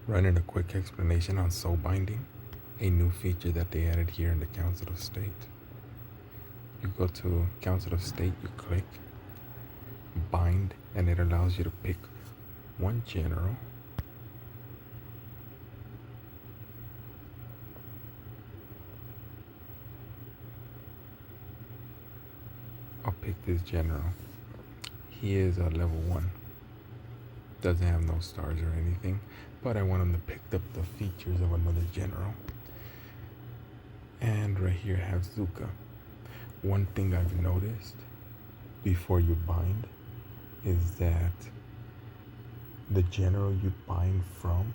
Running a quick explanation on soul binding, a new feature that they added here in the Council of State. You go to Council of State, you click bind, and it allows you to pick one general. I'll pick this general. He is a level 1. Doesn't have no stars or anything, but I want him to pick up the features of another general. And right here I have Zuka. One thing I've noticed before you bind is that the general you bind from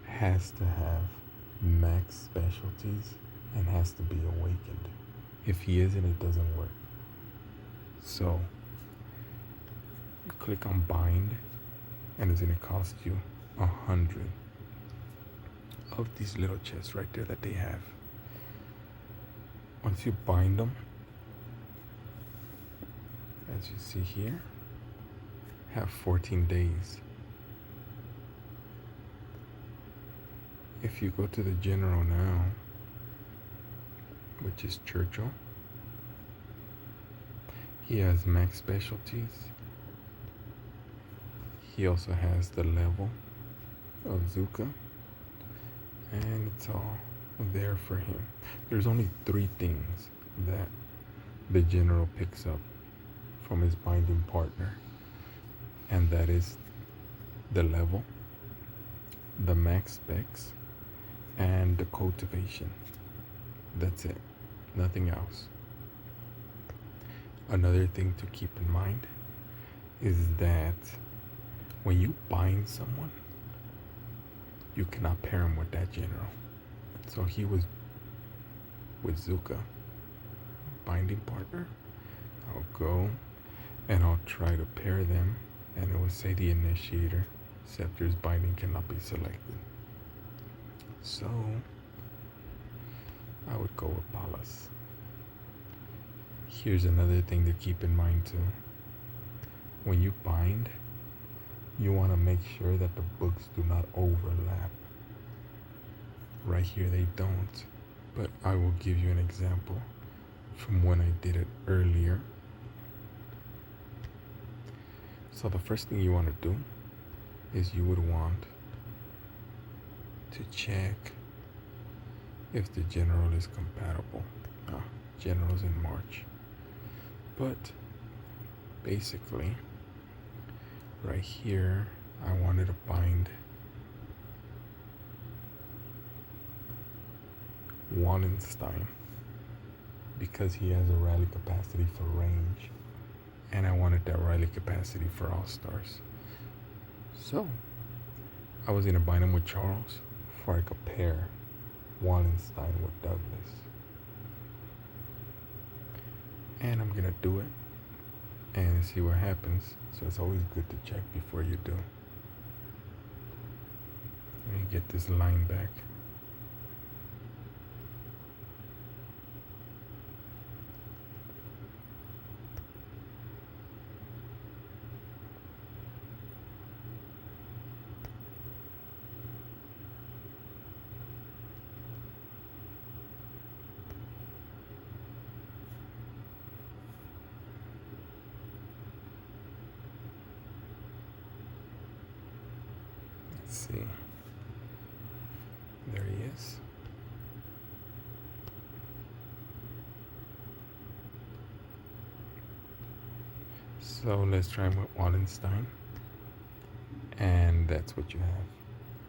has to have max specialties and has to be awakened. If he isn't, it doesn't work. So you click on bind and it's going to cost you 100 of these little chests right there that they have. Once you bind them, as you see here, have 14 days. If you go to the general now, which is Churchill, he has max specialties. He also has the level of Zuka, and it's all there for him. There's only 3 things that the general picks up from his binding partner, and that is the level, the max specs, and the cultivation. That's it, nothing else. Another thing to keep in mind is that when you bind someone, you cannot pair him with that general. So he was with Zuka, binding partner. I'll go and I'll try to pair them, and it will say the initiator scepter's binding cannot be selected. So I would go with Palas. Here's another thing to keep in mind too. When you bind, you want to make sure that the books do not overlap. Right here they don't, but I will give you an example from when I did it earlier. So the first thing you want to do is you would want to check if the general is compatible. General's in March. But basically, right here, I wanted to bind Wallenstein because he has a rally capacity for range, and I wanted that rally capacity for all stars. So I was gonna bind him with Charles before I could pair Wallenstein with Douglas. And I'm gonna do it and see what happens. So it's always good to check before you do. Let me get this line back. Let's see. There he is. So let's try with Wallenstein. And that's what you have.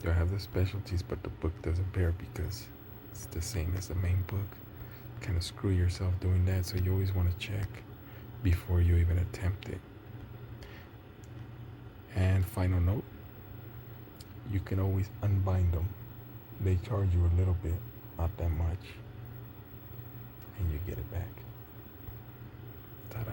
You'll have the specialties, but the book doesn't pair because it's the same as the main book. Kind of screw yourself doing that, so you always want to check before you even attempt it. And final note, you can always unbind them. They charge you a little bit, not that much, and you get it back. Ta-da.